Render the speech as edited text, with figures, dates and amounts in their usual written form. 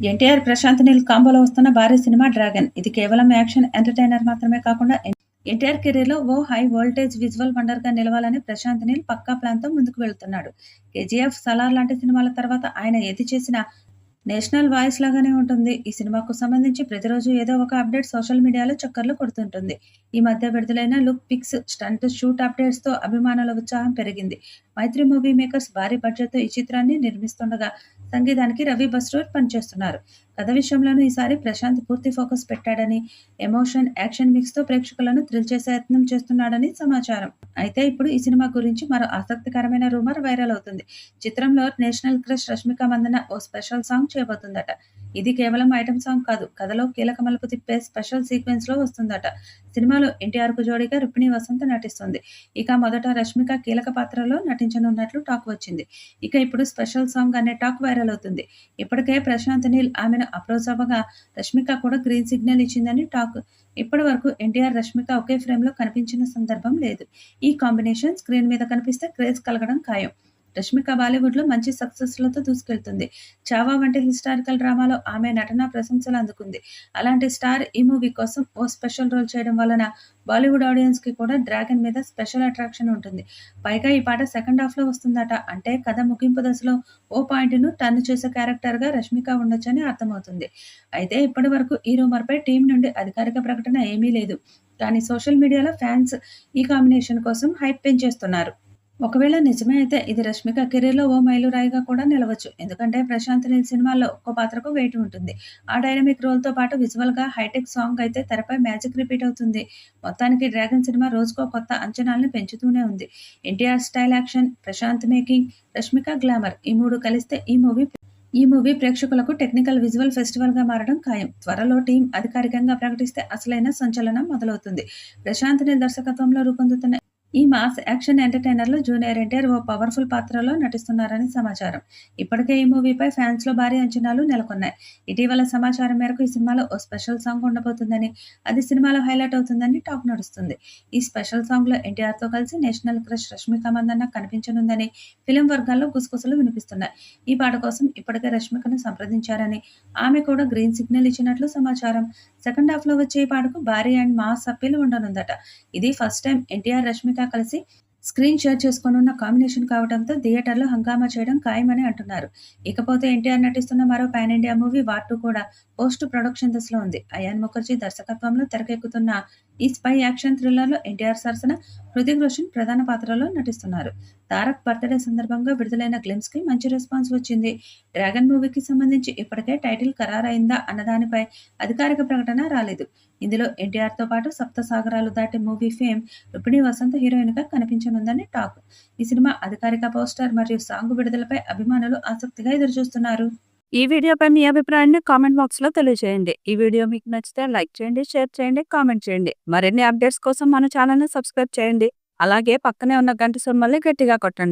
ఎన్టీఆర్, ప్రశాంత్ నీల్ కాంబోలో వస్తున్న భారీ cinema 'dragon'. ఇది కేవలం యాక్షన్ ఎంటర్‌టైనర్ మాత్రమే కాకుండా ఎన్టీఆర్ కెరీర్‌లో ఓ హై వోల్టేజ్ విజువల్ వండర్‌గా నిలవాలని ప్రశాంత్ నీల్ పక్కా ప్లాన్‌తో ముందుకు వెళ్తున్నాడు. 'కేజీఎఫ్', 'సలార్' లాంటి సినిమాల తర్వాత ఆయన ఏది చేసినా నేషనల్ వాయిస్ లాగానే ఉంటుంది. ఈ సినిమాకు సంబంధించి ప్రతిరోజు ఏదో ఒక అప్డేట్ సోషల్ మీడియాలో చక్కర్లు కొడుతుంటుంది. ఈ మధ్య విడుదలైన లుక్ పిక్స్, స్టంట్ షూట్ అప్డేట్స్‌తో అభిమానుల ఉత్సాహం పెరిగింది. మైత్రి మూవీ మేకర్స్ భారీ బడ్జెట్‌తో ఈ చిత్రాన్ని నిర్మిస్తుండగా సంగీతానికి రవి బస్రూర్ పనిచేస్తున్నారు. కథ విషయంలోనూ ఈసారి ప్రశాంత్ పూర్తి ఫోకస్ పెట్టాడని, ఎమోషన్, యాక్షన్ మిక్స్‌తో ప్రేక్షకులను థ్రిల్ చేసే యత్నం చేస్తున్నాడని సమాచారం. అయితే ఇప్పుడు ఈ సినిమా గురించి మరో ఆసక్తికరమైన రూమర్ వైరల్ అవుతుంది. చిత్రంలో నేషనల్ క్రష్ రష్మిక మందన్న ఓ స్పెషల్ సాంగ్ చేయబోతుందట. ఇది కేవలం ఐటెం సాంగ్ కాదు, కథలో కీలక మలుపు తిప్పే స్పెషల్ సీక్వెన్స్‌లో వస్తుందట. సినిమాలో ఎన్టీఆర్‌కు జోడీగా రుక్మిణి వసంత్ నటిస్తుంది. ఇక మొదట రష్మిక కీలక పాత్రలో నటించనున్నట్లు టాక్ వచ్చింది. ఇక ఇప్పుడు స్పెషల్ సాంగ్ అనే టాక్ వైరల్ అవుతుంది. ఇప్పటికే ప్రశాంత్ నీల్ ఆమెను అప్రోచ్ అవ్వగా రష్మిక కూడా గ్రీన్ సిగ్నల్ ఇచ్చిందని టాక్. ఇప్పటి వరకు ఎన్టీఆర్, రష్మిక ఒకే ఫ్రేమ్‌లో కనిపించిన సందర్భం లేదు. ఈ కాంబినేషన్ స్క్రీన్ మీద కనిపిస్తే క్రేజ్ కలగడం ఖాయం. రష్మిక బాలీవుడ్‌లో మంచి సక్సెస్‌లతో దూసుకెళ్తుంది. 'చావా' వంటి హిస్టారికల్ డ్రామాలో ఆమె నటన ప్రశంసలు అందుకుంది. అలాంటి స్టార్ ఈ మూవీ కోసం ఓ స్పెషల్ రోల్ చేయడం వలన బాలీవుడ్ ఆడియన్స్‌కి కూడా 'డ్రాగన్' మీద స్పెషల్ అట్రాక్షన్ ఉంటుంది. పైగా ఈ పాట సెకండ్ హాఫ్‌లో వస్తుందట. అంటే కథ ముగింపు దశలో ఓ పాయింట్‌ను టర్న్ చేసే క్యారెక్టర్‌గా రష్మిక ఉండొచ్చని అర్థమవుతుంది. అయితే ఇప్పటి వరకు ఈ రూమర్‌పై టీమ్ నుండి అధికారిక ప్రకటన ఏమీ లేదు. కానీ సోషల్ మీడియాలో ఫ్యాన్స్ ఈ కాంబినేషన్ కోసం హైప్ పెంచేస్తున్నారు. ఒకవేళ నిజమే అయితే ఇది రష్మిక కెరీర్‌లో ఓ మైలురాయిగా కూడా నిలవచ్చు. ఎందుకంటే ప్రశాంత్ నీల్ సినిమాల్లో ఒక్కో పాత్రకు వెయిట్ ఉంటుంది. ఆ డైనమిక్ రోల్‌తో పాటు విజువల్‌గా హైటెక్ సాంగ్ అయితే తెరపై మ్యాజిక్ రిపీట్ అవుతుంది. మొత్తానికి 'డ్రాగన్' సినిమా రోజుకో కొత్త అంచనాల్ని పెంచుతూనే ఉంది. NTR style action, Prashanth making, Rashmika glamour ఈ మూడు కలిస్తే ఈ మూవీ ప్రేక్షకులకు టెక్నికల్ విజువల్ ఫెస్టివల్‌గా మారడం ఖాయం. త్వరలో టీమ్ అధికారికంగా ప్రకటిస్తే అసలైన సంచలనం మొదలవుతుంది. ప్రశాంత్ నీల్ దర్శకత్వంలో రూపొందుతున్న ఈ మాస్ యాక్షన్ ఎంటర్‌టైనర్‌లో జూనియర్ ఎన్టీఆర్ ఓ పవర్‌ఫుల్ పాత్రలో నటిస్తున్నారని సమాచారం. ఇప్పటికే ఈ మూవీపై ఫ్యాన్స్‌లో భారీ అంచనాలు నెలకొన్నాయి. ఇటీవల సమాచారం మేరకు ఈ సినిమాలో ఓ స్పెషల్ సాంగ్ ఉండబోతుందని, అది సినిమాలో హైలైట్ అవుతుందని టాక్ నడుస్తుంది. ఈ స్పెషల్ సాంగ్‌లో ఎన్టీఆర్‌తో కలిసి నేషనల్ క్రష్ రష్మిక మందన్న కనిపించనుందని ఫిల్మ్ వర్గాల్లో గుసగుసలు వినిపిస్తున్నాయి. ఈ పాట కోసం ఇప్పటికే రష్మికను సంప్రదించారని, ఆమె కూడా గ్రీన్ సిగ్నల్ ఇచ్చినట్లు సమాచారం. సెకండ్ హాఫ్‌లో వచ్చే ఈ పాటకు భారీ అండ్ మాస్ అప్పీల్ ఉండనుందట. ఇది ఫస్ట్ టైం ఎన్టీఆర్, రష్మిక కలిసి స్క్రీన్ షేర్ చేసుకోనున్న కాంబినేషన్ కావడంతో థియేటర్‌లో హంగామా చేయడం ఖాయమని అంటున్నారు. ఇకపోతే ఎన్టీఆర్ నటిస్తున్న మరో పాన్ ఇండియా మూవీ 'వార్ 2' కూడా పోస్ట్ ప్రొడక్షన్ దశలో ఉంది. అయాన్ ముఖర్జీ దర్శకత్వంలో తెరకెక్కుతున్న ఈ స్పై యాక్షన్ థ్రిల్లర్‌లో ఎన్టీఆర్ సరసన హృతిక్ రోషన్ ప్రధాన పాత్రలో నటిస్తున్నారు. తారక్ బర్త్‌డే సందర్భంగా విడుదలైన గ్లింప్స్‌కి మంచి రెస్పాన్స్ వచ్చింది. 'డ్రాగన్' మూవీకి సంబంధించి ఇప్పటికే టైటిల్ ఖరారైందా అన్న దానిపై అధికారిక ప్రకటన రాలేదు. ఇందులో ఎన్టీఆర్‌తో పాటు 'సప్త సాగరాలు దాటి' మూవీ ఫేమ్ రుక్మిణి వసంత్ హీరోయిన్‌గా కనిపించనుందని టాక్. ఈ సినిమా అధికారిక పోస్టర్ మరియు సాంగ్ విడుదలపై అభిమానులు ఆసక్తిగా ఎదురుచూస్తున్నారు. ఈ వీడియోపై మీ అభిప్రాయాన్ని కామెంట్ బాక్స్‌లో తెలియజేయండి. ఈ వీడియో మీకు నచ్చితే లైక్ చేయండి, షేర్ చేయండి, కామెంట్ చేయండి. మరిన్ని అప్డేట్స్ కోసం మన ఛానెల్‌ని సబ్స్క్రైబ్ చేయండి. అలాగే పక్కనే ఉన్న గంట సింబల్‌ని గట్టిగా కొట్టండి.